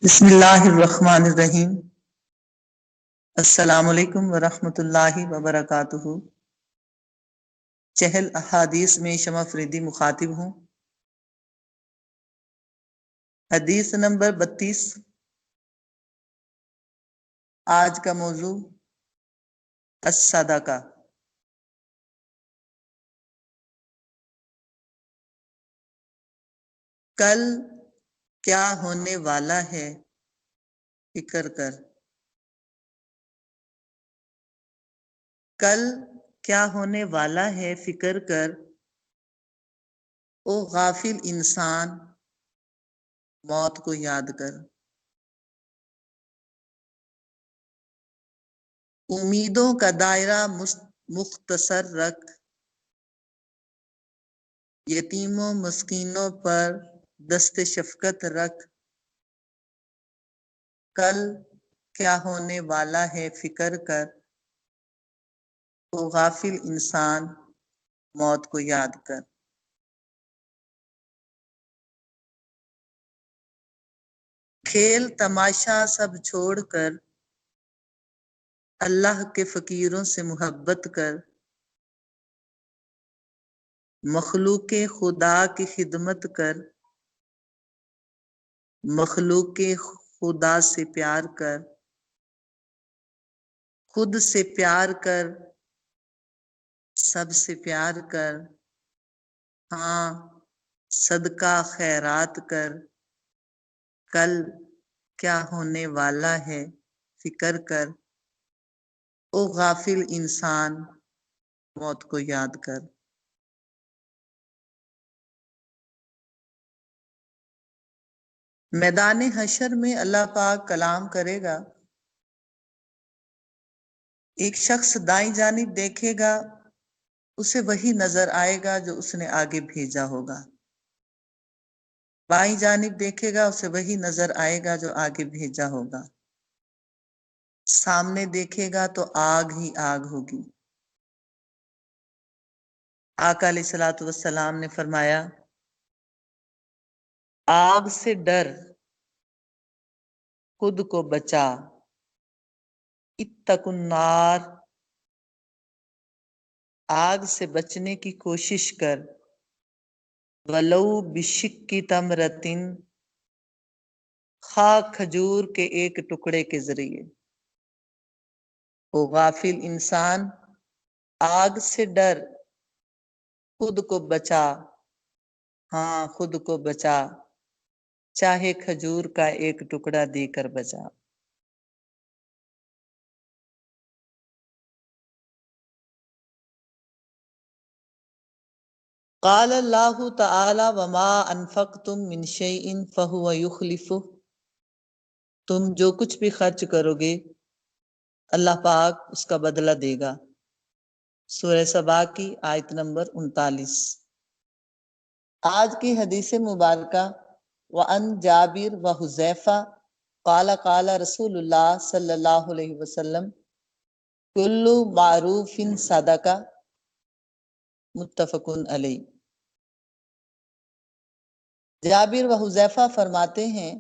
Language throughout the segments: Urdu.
بسم اللہ الرحمن الرحیم۔ السلام علیکم ورحمۃ اللہ وبرکاتہ۔ چہل احادیث میں شمع فریدی مخاطب ہوں۔ حدیث نمبر 32۔ آج کا موضوع الصدقہ۔ کل کیا ہونے والا ہے فکر کر۔ کل کیا ہونے والا ہے فکر کر، او غافل انسان موت کو یاد کر۔ امیدوں کا دائرہ مختصر رکھ، یتیموں مسکینوں پر دست شفقت رکھ۔ کل کیا ہونے والا ہے فکر کر، او غافل انسان موت کو یاد کر۔ کھیل تماشا سب چھوڑ کر، اللہ کے فقیروں سے محبت کر۔ مخلوق خدا کی خدمت کر، مخلوق خدا سے پیار کر۔ خود سے پیار کر، سب سے پیار کر۔ ہاں صدقہ خیرات کر۔ کل کیا ہونے والا ہے فکر کر، او غافل انسان موت کو یاد کر۔ میدان حشر میں اللہ پاک کلام کرے گا۔ ایک شخص دائیں جانب دیکھے گا، اسے وہی نظر آئے گا جو اس نے آگے بھیجا ہوگا۔ بائیں جانب دیکھے گا، اسے وہی نظر آئے گا جو آگے بھیجا ہوگا۔ سامنے دیکھے گا تو آگ ہی آگ ہوگی۔ آقا علیہ الصلوۃ والسلام نے فرمایا، آگ سے ڈر، خود کو بچا۔ اتقوا النار، آگ سے بچنے کی کوشش کر۔ ولو بشق تمرۃ، خواہ کھجور کے ایک ٹکڑے کے ذریعے۔ وہ غافل انسان آگ سے ڈر، خود کو بچا۔ ہاں خود کو بچا، چاہے کھجور کا ایک ٹکڑا دے کر بچا۔ قال اللہ تعالی وما انفقتم من شیء فهو یخلفہ، تم جو کچھ بھی خرچ کرو گے اللہ پاک اس کا بدلہ دے گا۔ سورہ سبا کی آیت نمبر 39۔ آج کی حدیث مبارکہ وعن جابر و حذیفہ قال قال رسول اللہ صلی اللہ علیہ وسلم کل معروف صدقہ، متفق علیہ۔ جابر و حذیفہ فرماتے ہیں،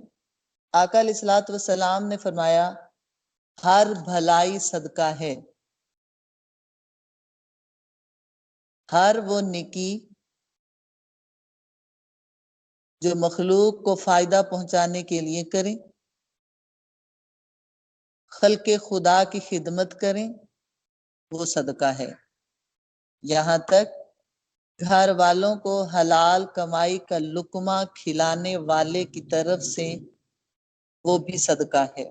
آقا علیہ الصلوۃ والسلام نے فرمایا، ہر بھلائی صدقہ ہے۔ ہر وہ نیکی جو مخلوق کو فائدہ پہنچانے کے لیے کریں، خلق خدا کی خدمت کریں، وہ صدقہ ہے۔ یہاں تک گھر والوں کو حلال کمائی کا لقمہ کھلانے والے کی طرف سے وہ بھی صدقہ ہے۔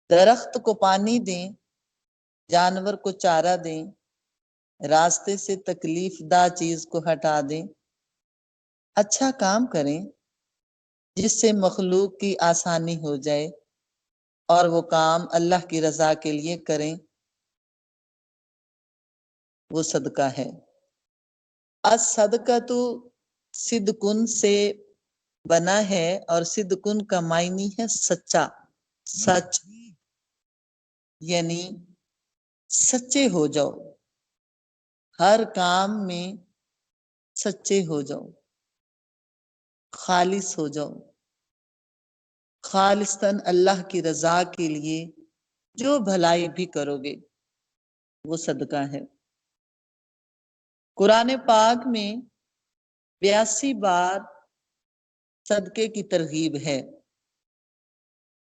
درخت کو پانی دیں، جانور کو چارہ دیں، راستے سے تکلیف دہ چیز کو ہٹا دیں، اچھا کام کریں جس سے مخلوق کی آسانی ہو جائے اور وہ کام اللہ کی رضا کے لیے کریں، وہ صدقہ ہے۔ الصدقۃ صدقن سے بنا ہے، اور صدقن کا معنی ہے سچا، سچ، یعنی سچے ہو جاؤ، ہر کام میں سچے ہو جاؤ، خالص ہو جاؤ۔ خالصتاً اللہ کی رضا کے لیے جو بھلائی بھی کرو گے وہ صدقہ ہے۔ قرآن پاک میں 82 بار صدقے کی ترغیب ہے،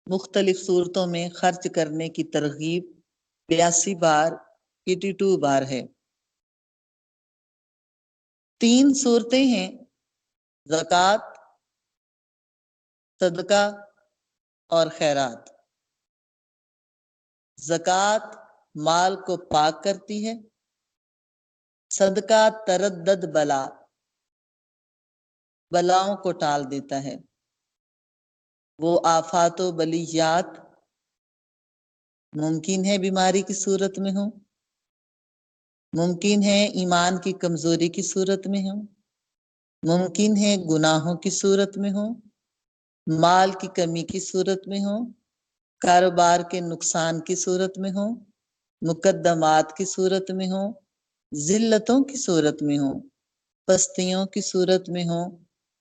مختلف صورتوں میں خرچ کرنے کی ترغیب 82 بار 82 بار ہے۔ 3 صورتیں ہیں، زکوٰۃ، صدقہ اور خیرات۔ زکوٰۃ مال کو پاک کرتی ہے، صدقہ تردد بلاؤں کو ٹال دیتا ہے۔ وہ آفات و بلیات ممکن ہے بیماری کی صورت میں ہوں، ممکن ہے ایمان کی کمزوری کی صورت میں ہوں، ممکن ہے گناہوں کی صورت میں ہوں، مال کی کمی کی صورت میں ہوں، کاروبار کے نقصان کی صورت میں ہوں، مقدمات کی صورت میں ہوں، ذلتوں کی صورت میں ہوں، پستیوں کی صورت میں ہوں،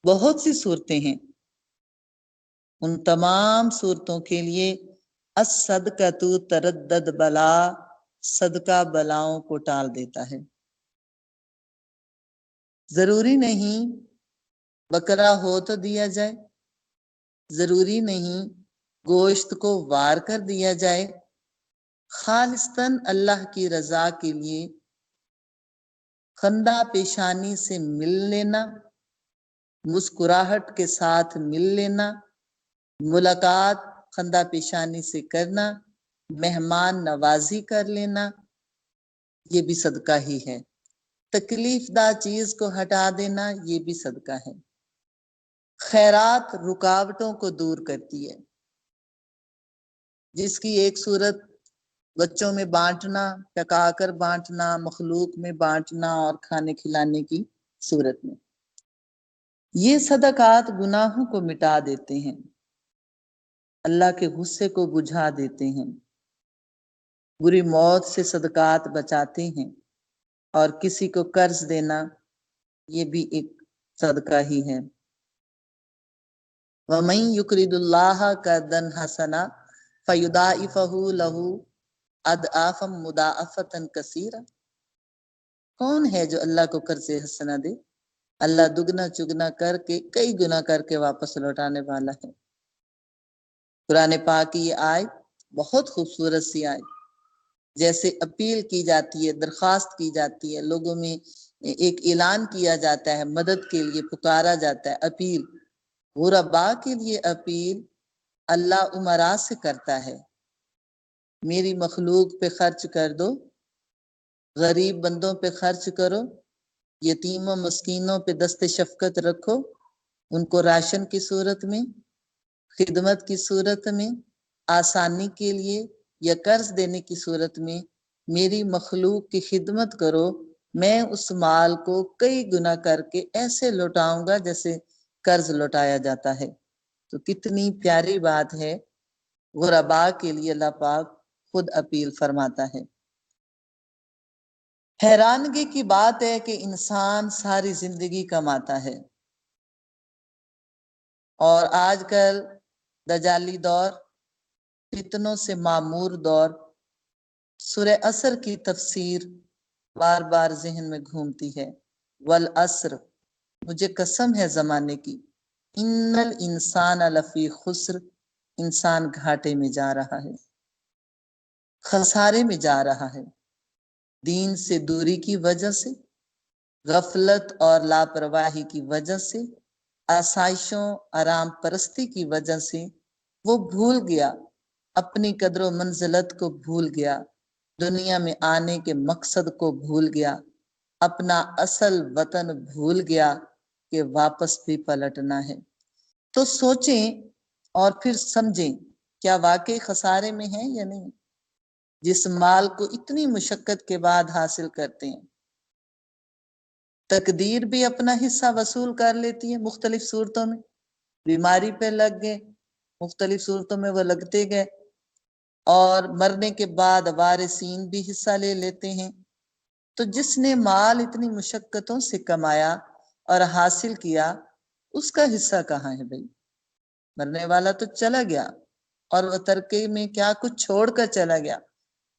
بہت سی صورتیں ہیں۔ ان تمام صورتوں کے لیے الصدقۃ تردد بلا، صدقہ بلاؤں کو ٹال دیتا ہے۔ ضروری نہیں بکرا ہو تو دیا جائے، ضروری نہیں گوشت کو وار کر دیا جائے، خالصتاً اللہ کی رضا کے لیے خندہ پیشانی سے مل لینا، مسکراہٹ کے ساتھ مل لینا، ملاقات خندہ پیشانی سے کرنا، مہمان نوازی کر لینا، یہ بھی صدقہ ہی ہے۔ تکلیف دہ چیز کو ہٹا دینا، یہ بھی صدقہ ہے۔ خیرات رکاوٹوں کو دور کرتی ہے، جس کی ایک صورت بچوں میں بانٹنا، پکا کر بانٹنا، مخلوق میں بانٹنا اور کھانے کھلانے کی صورت میں۔ یہ صدقات گناہوں کو مٹا دیتے ہیں، اللہ کے غصے کو بجھا دیتے ہیں، بری موت سے صدقات بچاتے ہیں، اور کسی کو قرض دینا یہ بھی ایک صدقہ ہی ہے۔ وَمَن يُقْرِضِ اللَّهَ قَرْضًا حَسَنًا فَيُضَاعِفَهُ لَهُ أَضْعَافًا مُضَاعَفَةً كَثِيرَةً۔ کون ہے جو اللہ کو قرض حسنہ دے؟ اللہ دگنا چگنا کر کے، کئی گنا کر کے واپس لوٹانے والا ہے۔ قرآن پاک کی یہ آیت بہت خوبصورت سی آیت، جیسے اپیل کی جاتی ہے، درخواست کی جاتی ہے، لوگوں میں ایک اعلان کیا جاتا ہے، مدد کے لیے پکارا جاتا ہے، اپیل، غربا کے لیے اپیل اللہ امراء سے کرتا ہے۔ میری مخلوق پہ خرچ کر دو، غریب بندوں پہ خرچ کرو، یتیموں مسکینوں پہ دست شفقت رکھو، ان کو راشن کی صورت میں، خدمت کی صورت میں، آسانی کے لیے یا قرض دینے کی صورت میں میری مخلوق کی خدمت کرو، میں اس مال کو کئی گنا کر کے ایسے لوٹاؤں گا جیسے قرض لوٹایا جاتا ہے۔ تو کتنی پیاری بات ہے، غرباء کے لیے اللہ پاک خود اپیل فرماتا ہے۔ حیرانگی کی بات ہے کہ انسان ساری زندگی کماتا ہے، اور آج کل دجالی دور، فتنوں سے معمور دور، سورہ عصر کی تفسیر بار بار ذہن میں گھومتی ہے، والعصر، مجھے قسم ہے زمانے کی، ان الانسان لفی خسر، انسان گھاٹے میں جا رہا ہے، خسارے میں جا رہا ہے، دین سے دوری کی وجہ سے، غفلت اور لاپرواہی کی وجہ سے، آسائشوں آرام پرستی کی وجہ سے وہ بھول گیا، اپنی قدر و منزلت کو بھول گیا، دنیا میں آنے کے مقصد کو بھول گیا، اپنا اصل وطن بھول گیا کہ واپس بھی پلٹنا ہے۔ تو سوچیں اور پھر سمجھیں، کیا واقعی خسارے میں ہیں یا نہیں؟ جس مال کو اتنی مشقت کے بعد حاصل کرتے ہیں، تقدیر بھی اپنا حصہ وصول کر لیتی ہے مختلف صورتوں میں، بیماری پہ لگ گئے، مختلف صورتوں میں وہ لگتے گئے، اور مرنے کے بعد وارثین بھی حصہ لے لیتے ہیں۔ تو جس نے مال اتنی مشقتوں سے کمایا اور حاصل کیا، اس کا حصہ کہاں ہے بھائی؟ مرنے والا تو چلا گیا، اور وہ ترکے میں کیا کچھ چھوڑ کر چلا گیا۔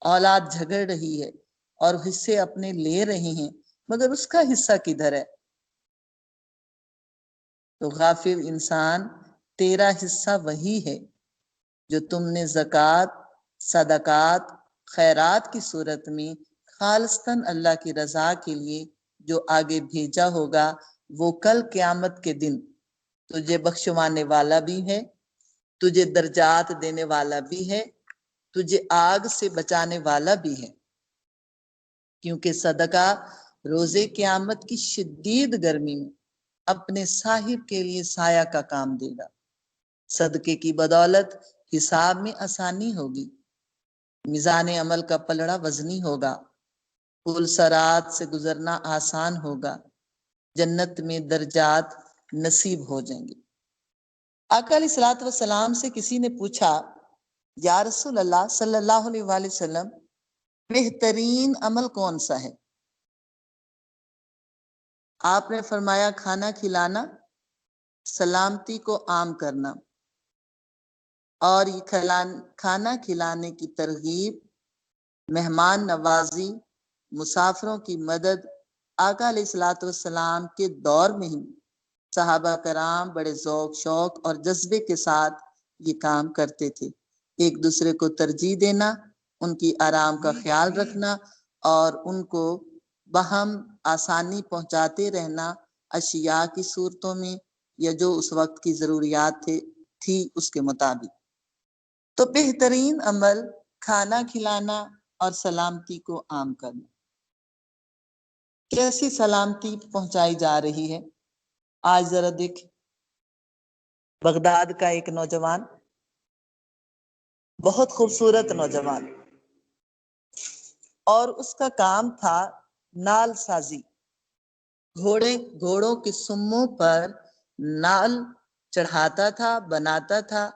اولاد جھگڑ رہی ہے اور حصے اپنے لے رہے ہیں، مگر اس کا حصہ کدھر ہے؟ تو غافل انسان، تیرا حصہ وہی ہے جو تم نے زکوٰۃ، صدقات، خیرات کی صورت میں خالصتاً اللہ کی رضا کے لیے جو آگے بھیجا ہوگا، وہ کل قیامت کے دن تجھے بخشوانے والا بھی ہے، تجھے درجات دینے والا بھی ہے، تجھے آگ سے بچانے والا بھی ہے، کیونکہ صدقہ روزے قیامت کی شدید گرمی میں اپنے صاحب کے لیے سایہ کا کام دے گا۔ صدقے کی بدولت حساب میں آسانی ہوگی، میزان عمل کا پلڑا وزنی ہوگا، پل صراط سے گزرنا آسان ہوگا، جنت میں درجات نصیب ہو جائیں گے۔ آقا علیہ الصلوۃ والسلام سے کسی نے پوچھا، یا رسول اللہ صلی اللہ علیہ وآلہ وسلم، بہترین عمل کون سا ہے؟ آپ نے فرمایا، کھانا کھلانا، سلامتی کو عام کرنا، اور یہ کھانا کھلانے کی ترغیب، مہمان نوازی، مسافروں کی مدد۔ آقا علیہ الصلوۃ والسلام کے دور میں ہی صحابہ کرام بڑے ذوق شوق اور جذبے کے ساتھ یہ کام کرتے تھے۔ ایک دوسرے کو ترجیح دینا، ان کی آرام کا خیال رکھنا، اور ان کو بہم آسانی پہنچاتے رہنا، اشیاء کی صورتوں میں یا جو اس وقت کی ضروریات تھی اس کے مطابق۔ تو بہترین عمل کھانا کھلانا اور سلامتی کو عام کرنا۔ کیسی سلامتی پہنچائی جا رہی ہے؟ آج ذرا دیکھ، بغداد کا ایک نوجوان، بہت خوبصورت نوجوان، اور اس کا کام تھا نال سازی۔ گھوڑوں کے سموں پر نال چڑھاتا تھا، بناتا تھا،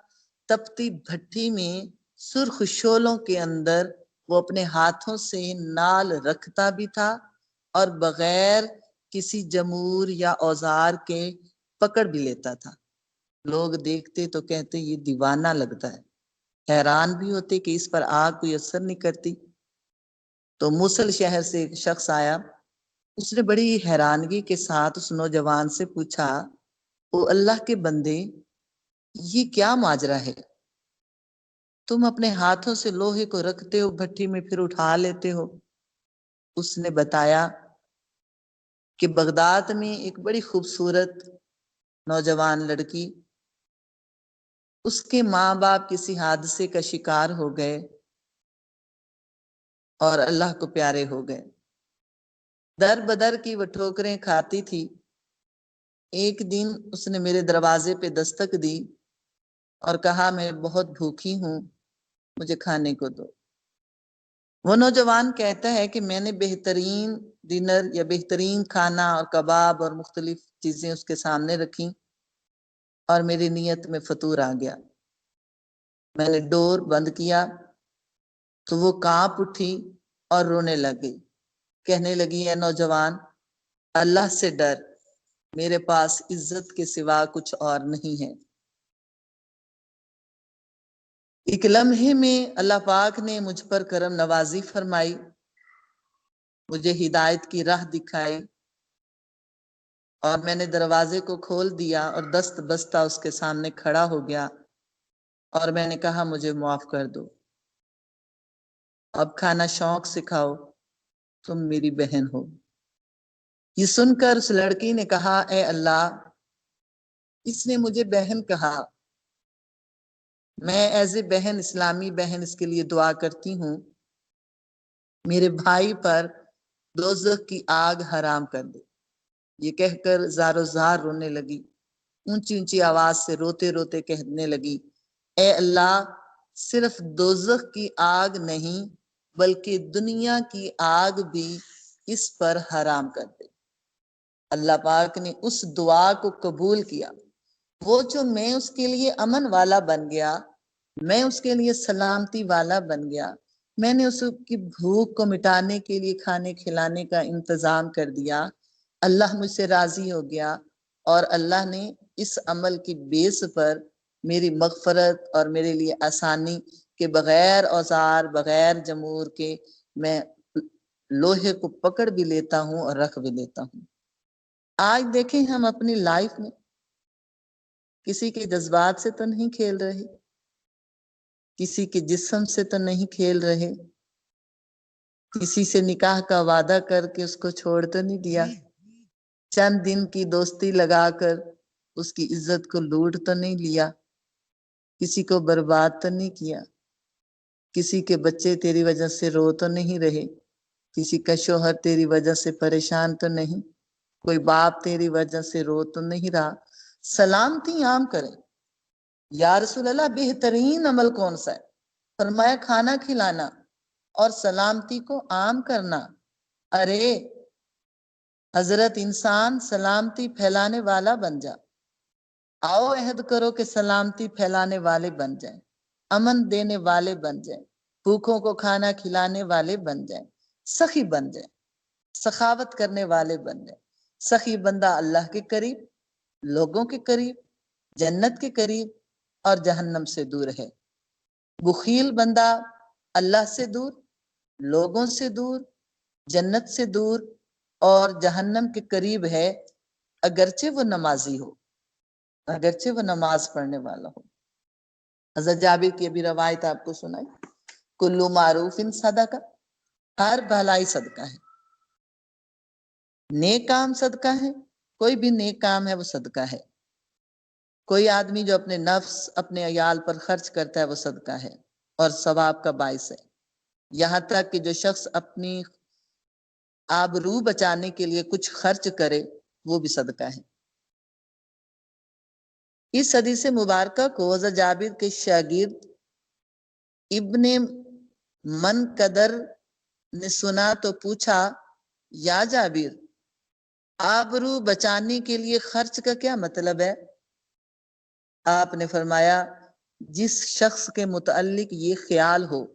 تپتی بھٹی میں سرخ شعلوں کے اندر وہ اپنے ہاتھوں سے نال رکھتا بھی تھا، اور بغیر کسی جمور یا اوزار کے پکڑ بھی لیتا تھا۔ لوگ دیکھتے تو کہتے یہ دیوانہ لگتا ہے، حیران بھی ہوتے کہ اس پر آگ کوئی اثر نہیں کرتی۔ تو موصل شہر سے ایک شخص آیا، اس نے بڑی حیرانگی کے ساتھ اس نوجوان سے پوچھا، او اللہ کے بندے، یہ کیا ماجرا ہے؟ تم اپنے ہاتھوں سے لوہے کو رکھتے ہو بھٹی میں، پھر اٹھا لیتے ہو۔ اس نے بتایا کہ بغداد میں ایک بڑی خوبصورت نوجوان لڑکی، اس کے ماں باپ کسی حادثے کا شکار ہو گئے اور اللہ کو پیارے ہو گئے۔ در بدر کی وہ ٹھوکریں کھاتی تھی۔ ایک دن اس نے میرے دروازے پہ دستک دی اور کہا، میں بہت بھوکی ہوں، مجھے کھانے کو دو۔ وہ نوجوان کہتا ہے کہ میں نے بہترین ڈنر یا بہترین کھانا اور کباب اور مختلف چیزیں اس کے سامنے رکھیں، اور میری نیت میں فطور آ گیا۔ میں نے ڈور بند کیا تو وہ کانپ اٹھی اور رونے لگ گئی، کہنے لگی، اے نوجوان، اللہ سے ڈر، میرے پاس عزت کے سوا کچھ اور نہیں ہے۔ ایک لمحے میں اللہ پاک نے مجھ پر کرم نوازی فرمائی، مجھے ہدایت کی راہ دکھائی، اور میں نے دروازے کو کھول دیا اور دست بستہ اس کے سامنے کھڑا ہو گیا، اور میں نے کہا، مجھے معاف کر دو، اب کھانا شوق سے کھاؤ، تم میری بہن ہو۔ یہ سن کر اس لڑکی نے کہا، اے اللہ، اس نے مجھے بہن کہا، میں ایز اے بہن، اسلامی بہن، اس کے لیے دعا کرتی ہوں، میرے بھائی پر دوزخ کی آگ حرام کر دے۔ یہ کہہ کر زار و زار رونے لگی، اونچی اونچی آواز سے روتے روتے کہنے لگی، اے اللہ، صرف دوزخ کی آگ نہیں بلکہ دنیا کی آگ بھی اس پر حرام کر دے۔ اللہ پاک نے اس دعا کو قبول کیا۔ وہ جو میں اس کے لیے امن والا بن گیا، میں اس کے لیے سلامتی والا بن گیا، میں نے اس کی بھوک کو مٹانے کے لیے کھانے کھلانے کا انتظام کر دیا، اللہ مجھ سے راضی ہو گیا، اور اللہ نے اس عمل کی بیس پر میری مغفرت اور میرے لیے آسانی کے بغیر اوزار بغیر جمور کے میں لوہے کو پکڑ بھی لیتا ہوں اور رکھ بھی لیتا ہوں۔ آج دیکھیں ہم اپنی لائف میں کسی کے جذبات سے تو نہیں کھیل رہے، کسی کے جسم سے تو نہیں کھیل رہے، کسی سے نکاح کا وعدہ کر کے اس کو چھوڑ تو نہیں دیا، چند دن کی دوستی لگا کر اس کی عزت کو لوٹ تو نہیں لیا، کسی کو برباد تو نہیں کیا، کسی کے بچے تیری وجہ سے رو تو نہیں رہے، کسی کا شوہر تیری وجہ سے پریشان تو نہیں، کوئی باپ تیری وجہ سے رو تو نہیں رہا۔ سلامتی عام کریں۔ یا رسول اللہ بہترین عمل کون سا ہے؟ فرمایا کھانا کھلانا اور سلامتی کو عام کرنا۔ ارے حضرت انسان سلامتی پھیلانے والا بن جا، آؤ عہد کرو کہ سلامتی پھیلانے والے بن جائیں، امن دینے والے بن جائیں، بھوکوں کو کھانا کھلانے والے بن جائیں، سخی بن جائیں، سخاوت کرنے والے بن جائیں۔ سخی بندہ اللہ کے قریب، لوگوں کے قریب، جنت کے قریب اور جہنم سے دور ہے۔ بخیل بندہ اللہ سے دور، لوگوں سے دور، جنت سے دور اور جہنم کے قریب ہے، اگرچہ وہ نمازی ہو، اگرچہ وہ نماز پڑھنے والا ہو۔ حضرت جابر کی ابھی روایت آپ کو سنائی، کلو معروف صدقہ، ہر بھلائی صدقہ ہے، نیک کام صدقہ ہے، کوئی بھی نیک کام ہے وہ صدقہ ہے۔ کوئی آدمی جو اپنے نفس اپنے عیال پر خرچ کرتا ہے وہ صدقہ ہے اور ثواب کا باعث ہے۔ یہاں تک کہ جو شخص اپنی آبرو بچانے کے لیے کچھ خرچ کرے وہ بھی صدقہ ہے۔ اس حدیث مبارکہ کو حضرت جابر کے شاگرد ابن منقدر نے سنا تو پوچھا، یا جابر، آبرو بچانے کے لیے خرچ کا کیا مطلب ہے؟ آپ نے فرمایا، جس شخص کے متعلق یہ خیال ہو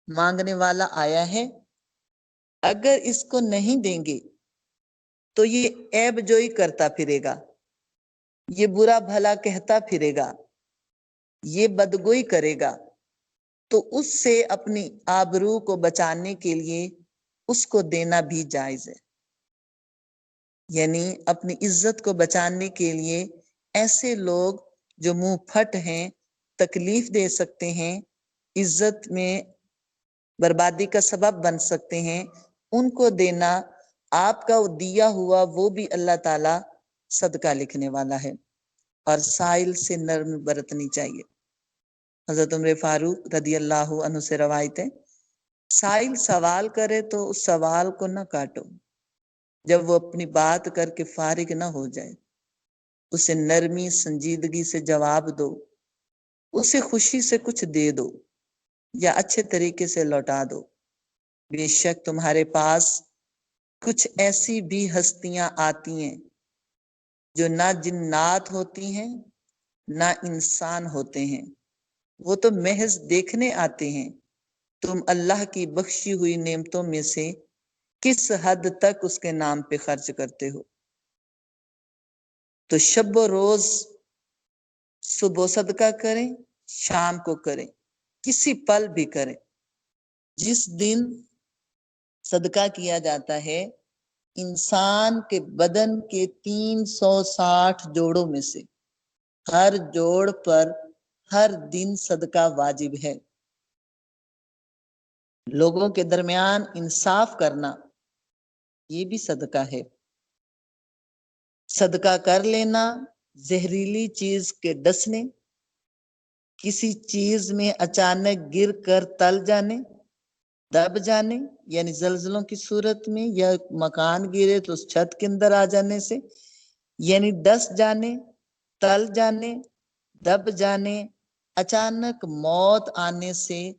مانگنے والا آیا ہے، اگر اس کو نہیں دیں گے تو یہ عیب جوئی کرتا پھرے گا، یہ برا بھلا کہتا پھرے گا، یہ بدگوئی کرے گا، تو اس سے اپنی آبرو کو بچانے کے لیے اس کو دینا بھی جائز ہے۔ یعنی اپنی عزت کو بچانے کے لیے ایسے لوگ جو منہ پھٹ ہیں، تکلیف دے سکتے ہیں، عزت میں بربادی کا سبب بن سکتے ہیں، ان کو دینا، آپ کا دیا ہوا وہ بھی اللہ تعالی صدقہ لکھنے والا ہے۔ اور سائل سے نرم برتنی چاہیے۔ حضرت عمر فاروق رضی اللہ عنہ سے روایت ہے، سائل سوال کرے تو اس سوال کو نہ کاٹو، جب وہ اپنی بات کر کے فارغ نہ ہو جائے اسے نرمی سنجیدگی سے جواب دو، اسے خوشی سے کچھ دے دو یا اچھے طریقے سے لوٹا دو۔ بے شک تمہارے پاس کچھ ایسی بھی ہستیاں آتی ہیں جو نہ جنات ہوتی ہیں نہ انسان ہوتے ہیں، وہ تو محض دیکھنے آتے ہیں، تم اللہ کی بخشی ہوئی نعمتوں میں سے کس حد تک اس کے نام پہ خرچ کرتے ہو۔ تو شب و روز صبح صدقہ کریں، شام کو کریں، کسی پل بھی کریں۔ جس دن صدقہ کیا جاتا ہے انسان کے بدن کے 360 جوڑوں میں سے ہر جوڑ پر ہر دن صدقہ واجب ہے۔ لوگوں کے درمیان انصاف کرنا یہ بھی صدقہ ہے۔ صدقہ کر لینا، زہریلی چیز کے ڈسنے، کسی چیز میں اچانک گر کر تل جانے، دب جانے، یعنی زلزلوں کی صورت میں، یا مکان گرے تو اس چھت کے اندر آ جانے سے، یعنی ڈس جانے، تل جانے، دب جانے، اچانک موت آنے سے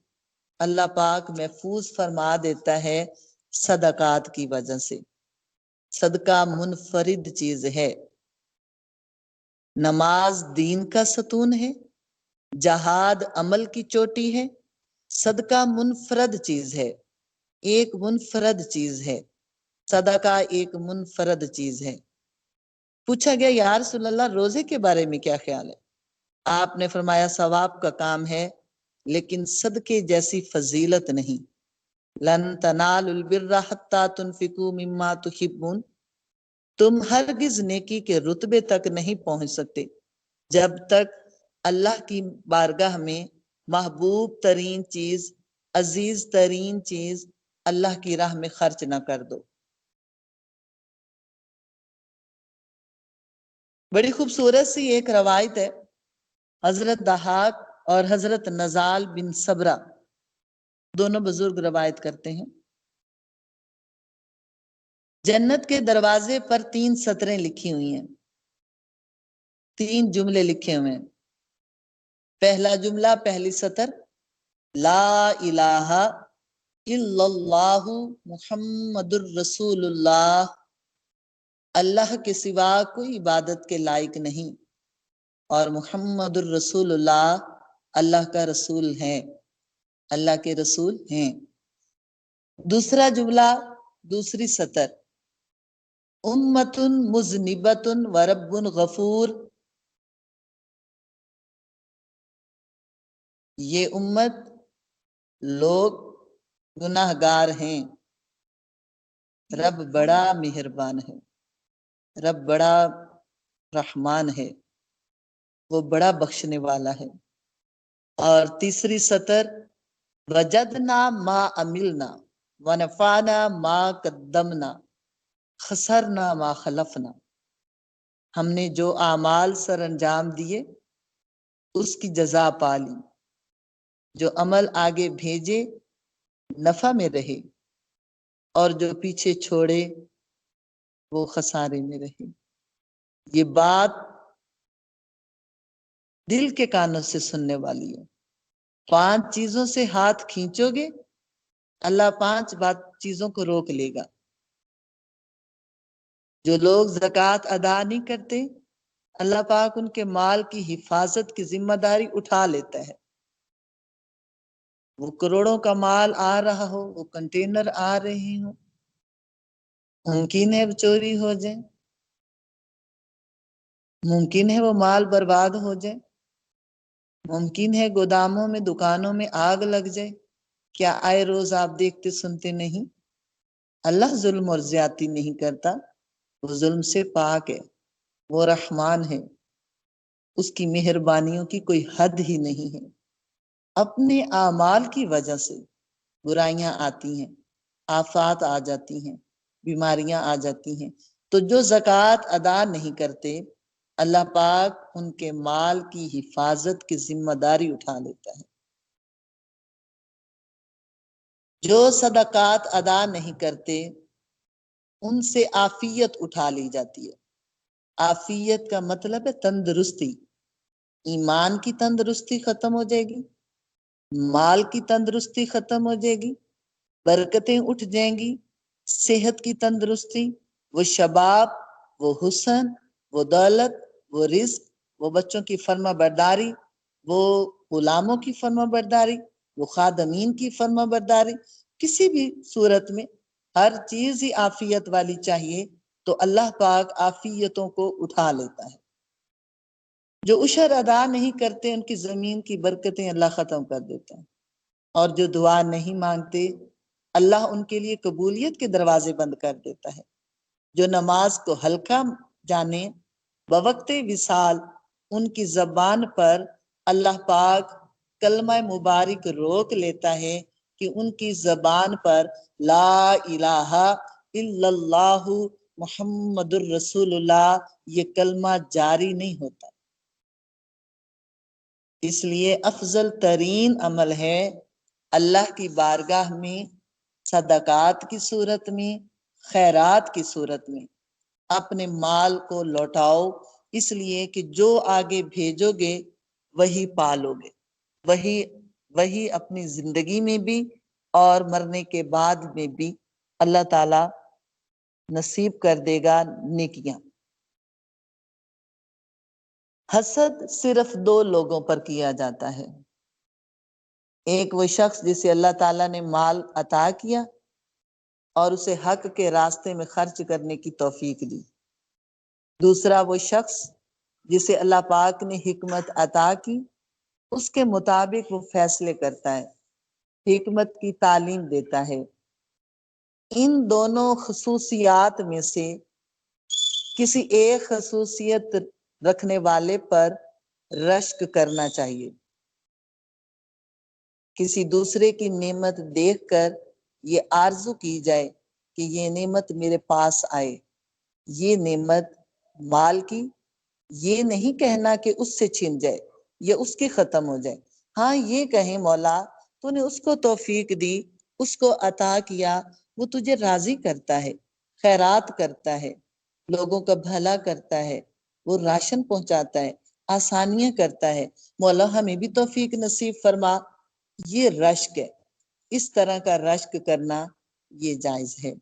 اللہ پاک محفوظ فرما دیتا ہے صدقات کی وجہ سے۔ صدقہ منفرد چیز ہے۔ نماز دین کا ستون ہے، جہاد عمل کی چوٹی ہے، صدقہ منفرد چیز ہے، ایک منفرد چیز ہے، صدقہ ایک منفرد چیز ہے۔ پوچھا گیا یا رسول اللہ روزے کے بارے میں کیا خیال ہے؟ آپ نے فرمایا ثواب کا کام ہے لیکن صدقے جیسی فضیلت نہیں. لن تنالوا البر حتى تنفقوا مما تحبون، تم ہرگز نیکی کے رتبے تک نہیں پہنچ سکتے جب تک اللہ کی بارگاہ میں محبوب ترین چیز، عزیز ترین چیز اللہ کی راہ میں خرچ نہ کر دو. بڑی خوبصورت سی ایک روایت ہے، حضرت ضحاک اور حضرت نزال بن صبرہ دونوں بزرگ روایت کرتے ہیں. جنت کے دروازے پر 3 سطریں لکھی ہوئی ہیں، 3 جملے لکھے ہوئے ہیں. پہلا جملہ، پہلی سطر، لا الہ الا اللہ محمد الرسول اللہ، اللہ کے سوا کوئی عبادت کے لائق نہیں اور محمد الرسول اللہ اللہ کا رسول ہے، اللہ کے رسول ہیں. دوسرا جملہ، دوسری سطر، امت مذنبۃ ورب غفور، یہ امت لوگ گناہ گار ہیں، رب بڑا مہربان ہے، رب بڑا رحمان ہے، وہ بڑا بخشنے والا ہے. اور تیسری سطر، وجدنا ما عملنا ونفعنا ما قدمنا خسرنا ما خلفنا، ہم نے جو اعمال سر انجام دیے اس کی جزا پا لی، جو عمل آگے بھیجے نفع میں رہے اور جو پیچھے چھوڑے وہ خسارے میں رہے. یہ بات دل کے کانوں سے سننے والی ہے. 5 چیزوں سے ہاتھ کھینچو گے اللہ 5 چیزوں کو روک لے گا. جو لوگ زکوٰۃ ادا نہیں کرتے اللہ پاک ان کے مال کی حفاظت کی ذمہ داری اٹھا لیتا ہے. وہ کروڑوں کا مال آ رہا ہو، وہ کنٹینر آ رہے ہوں، ممکن ہے وہ چوری ہو جائے، ممکن ہے وہ مال برباد ہو جائے، ممکن ہے گوداموں میں دکانوں میں آگ لگ جائے. کیا آئے روز آپ دیکھتے سنتے نہیں؟ اللہ ظلم اور زیادتی نہیں کرتا، وہ ظلم سے پاک ہے، وہ رحمان ہے، اس کی مہربانیوں کی کوئی حد ہی نہیں ہے. اپنے اعمال کی وجہ سے برائیاں آتی ہیں، آفات آ جاتی ہیں، بیماریاں آ جاتی ہیں، تو جو زکوٰۃ ادا نہیں کرتے اللہ پاک ان کے مال کی حفاظت کی ذمہ داری اٹھا لیتا ہے. جو صدقات ادا نہیں کرتے ان سے عافیت اٹھا لی جاتی ہے. عافیت کا مطلب ہے تندرستی. ایمان کی تندرستی ختم ہو جائے گی، مال کی تندرستی ختم ہو جائے گی، برکتیں اٹھ جائیں گی، صحت کی تندرستی، وہ شباب، وہ حسن، وہ دولت، وہ رزق، وہ بچوں کی فرما برداری، وہ غلاموں کی فرما برداری، وہ خادمین کی فرما برداری، کسی بھی صورت میں ہر چیز ہی عافیت والی چاہیے تو اللہ پاک عافیتوں کو اٹھا لیتا ہے. جو عشر ادا نہیں کرتے ان کی زمین کی برکتیں اللہ ختم کر دیتا ہے، اور جو دعا نہیں مانگتے اللہ ان کے لیے قبولیت کے دروازے بند کر دیتا ہے. جو نماز کو ہلکا جانے بوقت وصال ان کی زبان پر اللہ پاک کلمہ مبارک روک لیتا ہے کہ ان کی زبان پر لا الہ الا اللہ محمد الرسول اللہ یہ کلمہ جاری نہیں ہوتا. اس لیے افضل ترین عمل ہے اللہ کی بارگاہ میں صدقات کی صورت میں، خیرات کی صورت میں اپنے مال کو لوٹاؤ، اس لیے کہ جو آگے بھیجو گے وہی پالو گے، وہی اپنی زندگی میں بھی اور مرنے کے بعد میں بھی اللہ تعالی نصیب کر دے گا نیکیاں. حسد صرف 2 لوگوں پر کیا جاتا ہے. ایک وہ شخص جسے اللہ تعالیٰ نے مال عطا کیا اور اسے حق کے راستے میں خرچ کرنے کی توفیق دی. دوسرا وہ شخص جسے اللہ پاک نے حکمت عطا کی اس کے مطابق وہ فیصلے کرتا ہے، حکمت کی تعلیم دیتا ہے۔ ان دونوں خصوصیات میں سے کسی ایک خصوصیت رکھنے والے پر رشک کرنا چاہیے۔ کسی دوسرے کی نعمت دیکھ کر یہ آرزو کی جائے کہ یہ نعمت میرے پاس آئے، یہ نعمت مال کی، یہ نہیں کہنا کہ اس سے چھن جائے یا اس کی ختم ہو جائے، ہاں یہ کہیں مولا تو نے اس کو توفیق دی، اس کو عطا کیا، وہ تجھے راضی کرتا ہے، خیرات کرتا ہے، لوگوں کا بھلا کرتا ہے، وہ راشن پہنچاتا ہے، آسانیاں کرتا ہے، مولا ہمیں بھی توفیق نصیب فرما۔ یہ رشک ہے، اس طرح کا رشک کرنا یہ جائز ہے۔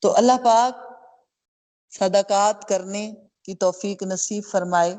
تو اللہ پاک صدقات کرنے کی توفیق نصیب فرمائے،